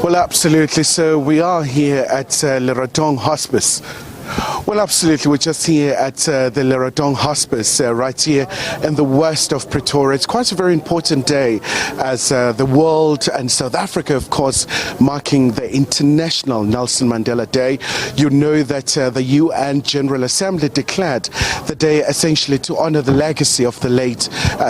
Well, absolutely. So we are here at Leratong Hospice. Well, absolutely. We're just here at the Leratong Hospice, right here in the west of Pretoria. It's quite a very important day as the world and South Africa, of course, marking the International Nelson Mandela Day. You know that the UN General Assembly declared the day essentially to honor the legacy of the late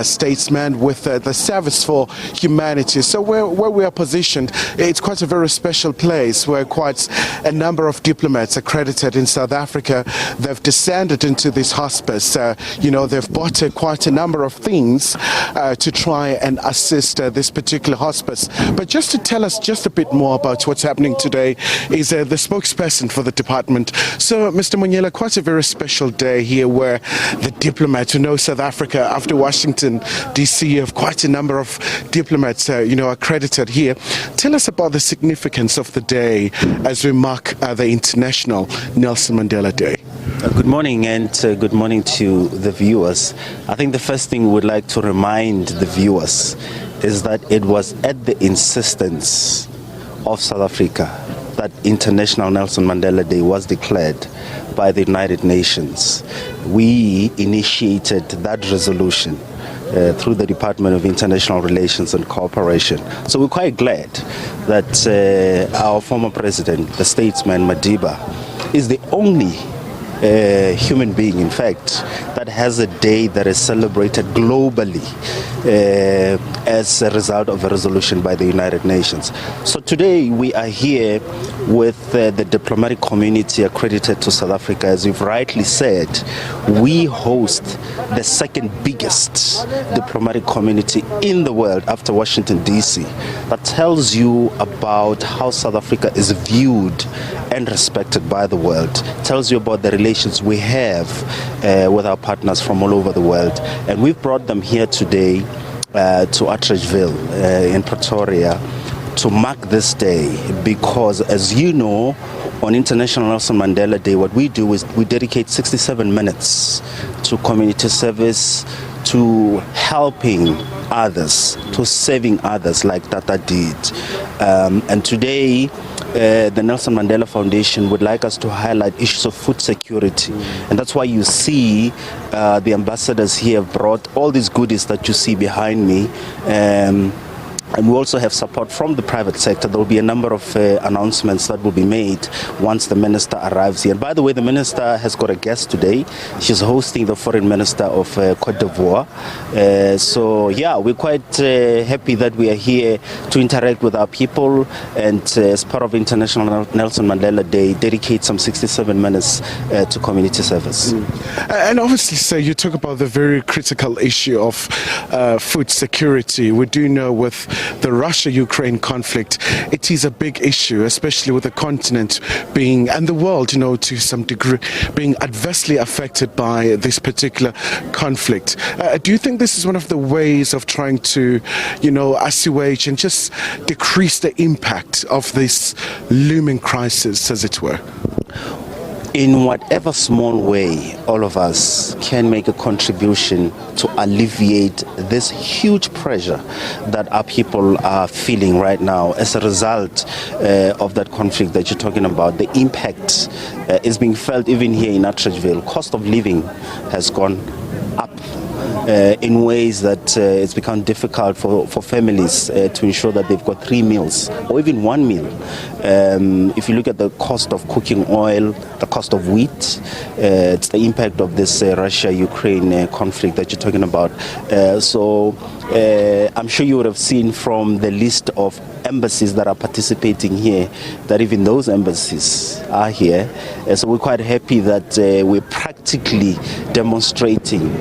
statesman with the service for humanity. So where we are positioned, it's quite a very special place where quite a number of diplomats accredited in South Africa, they've descended into this hospice. They've bought quite a number of things to try and assist this particular hospice. But just to tell us just a bit more about what's happening today is the spokesperson for the department. So, Mr. Mandela, quite a very special day here where the diplomats, South Africa, after Washington, D.C., have quite a number of diplomats, accredited here. Tell us about the significance of the day as we mark the International Nelson Mandela Day. Good morning, and good morning to the viewers. I think the first thing we would like to remind the viewers is that it was at the insistence of South Africa that International Nelson Mandela Day was declared by the United Nations. We initiated that resolution through the Department of International Relations and Cooperation. So we're quite glad that our former president, the statesman Madiba, is the only human being, in fact, that has a day that is celebrated globally as a result of a resolution by the United Nations. So today we are here with the diplomatic community accredited to South Africa. As you've rightly said, we host the second biggest diplomatic community in the world after Washington, D.C. That tells you about how South Africa is viewed and respected by the world. Tells you about the relations we have with our partners from all over the world. And we've brought them here today to Atteridgeville in Pretoria to mark this day because, as you know, on International Nelson Mandela Day, what we do is we dedicate 67 minutes to community service, to helping others, to saving others like Tata did. And today, the Nelson Mandela Foundation would like us to highlight issues of food security. And that's why you see the ambassadors here have brought all these goodies that you see behind me. And we also have support from the private sector. There will be a number of announcements that will be made once the minister arrives here. And by the way, the minister has got a guest today. She's hosting the foreign minister of Cote d'Ivoire. We're quite happy that we are here to interact with our people and as part of International Nelson Mandela Day, dedicate some 67 minutes to community service. And obviously, sir, you talk about the very critical issue of food security. We do know with the Russia-Ukraine conflict, it is a big issue, especially with the continent being, and the world, to some degree, being adversely affected by this particular conflict. Do you think this is one of the ways of trying to, assuage and just decrease the impact of this looming crisis, as it were? In whatever small way, all of us can make a contribution to alleviate this huge pressure that our people are feeling right now as a result of that conflict that you're talking about. The impact is being felt even here in Atteridgeville. Cost of living has gone up in ways that it's become difficult for families to ensure that they've got 3 meals or even 1 meal. If you look at the cost of cooking oil, the cost of wheat, it's the impact of this Russia-Ukraine conflict that you're talking about. I'm sure you would have seen from the list of embassies that are participating here that even those embassies are here. So we're quite happy that we're practically demonstrating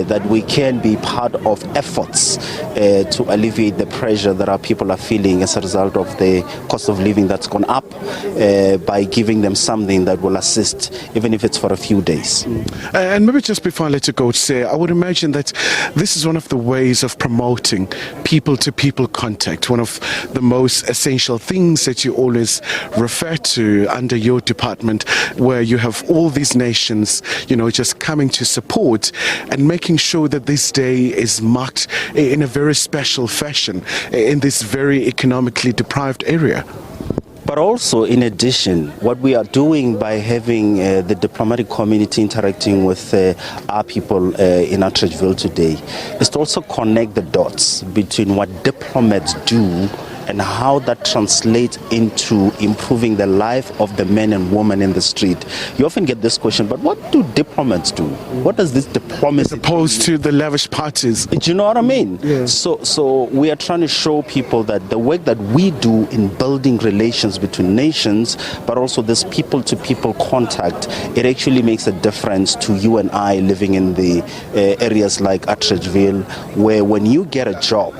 that we can be part of efforts to alleviate the pressure that our people are feeling as a result of the cost of living that's gone up by giving them something that will assist, even if it's for a few days. And maybe just before I let you go, say, I would imagine that this is one of the ways of promoting people-to-people contact, one of the most essential things that you always refer to under your department, where you have all these nations just coming to support and making sure that this day is marked in a very special fashion in this very economically deprived area. But also, in addition, what we are doing by having the diplomatic community interacting with our people in Atteridgeville today is to also connect the dots between what diplomats do and how that translates into improving the life of the men and women in the street. You often get this question, but what do diplomats do? What does this diplomacy as opposed to the lavish parties? Do you know what I mean? Yeah. So we are trying to show people that the work that we do in building relations between nations, but also this people-to-people contact, it actually makes a difference to you and I living in the areas like Atteridgeville, where when you get a job,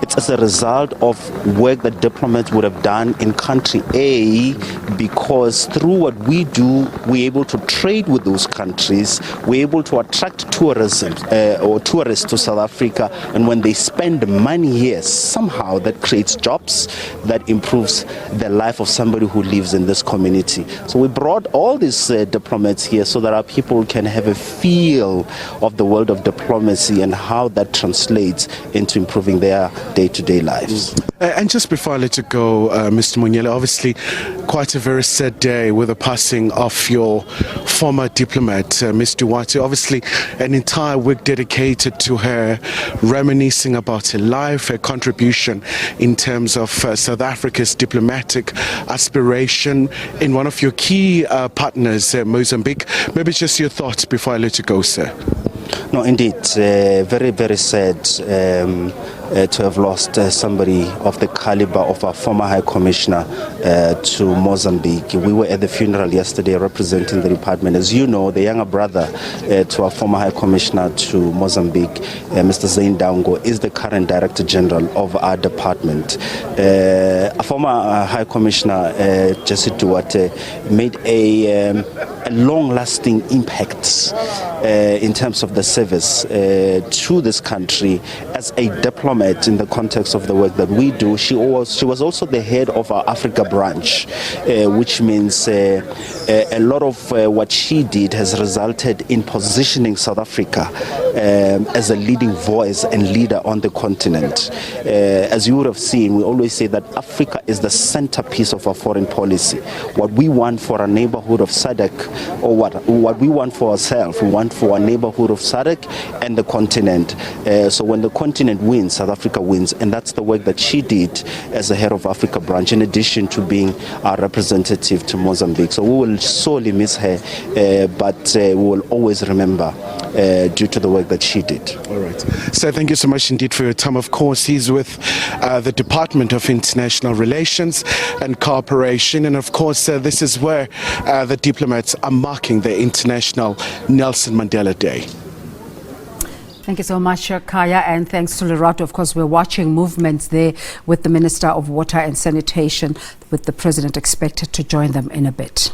it's as a result of work that diplomats would have done in country A, because through what we do, we're able to trade with those countries, we're able to attract tourism or tourists to South Africa, and when they spend money here, somehow that creates jobs, that improves the life of somebody who lives in this community. So we brought all these diplomats here so that our people can have a feel of the world of diplomacy and how that translates into improving their day-to-day lives. And just before I let you go, Mr. Munyele, obviously quite a very sad day with the passing of your former diplomat, Ms. Duarte. Obviously an entire week dedicated to her, reminiscing about her life, her contribution in terms of South Africa's diplomatic aspiration in one of your key partners, Mozambique. Maybe just your thoughts before I let you go, sir. No, indeed, very, very sad to have lost somebody of the caliber of our former High Commissioner to Mozambique. We were at the funeral yesterday representing the department. As you know, the younger brother to our former High Commissioner to Mozambique, Mr. Zain Dango, is the current Director General of our department. Our former High Commissioner, Jesse Duarte, made a long-lasting impact in terms of the service to this country as a diplomat in the context of the work that we do. She was also the head of our Africa branch, which means a lot of what she did has resulted in positioning South Africa as a leading voice and leader on the continent. As you would have seen, we always say that Africa is the centerpiece of our foreign policy. What we want for our neighborhood of SADC, or what we want for ourselves, we want for our neighborhood of SADC and the continent. So when the continent wins, South Africa wins, and that's the work that she did as the head of Africa branch, in addition to being our representative to Mozambique. So we will sorely miss her, but we will always remember due to the work that she did. All right. So thank you so much indeed for your time. Of course, he's with the Department of International Relations and Cooperation, and of course this is where the diplomats are marking the International Nelson Mandela Day. Thank you so much, Kaya, and thanks to Lerato. Of course, we're watching movements there with the Minister of Water and Sanitation, with the President expected to join them in a bit.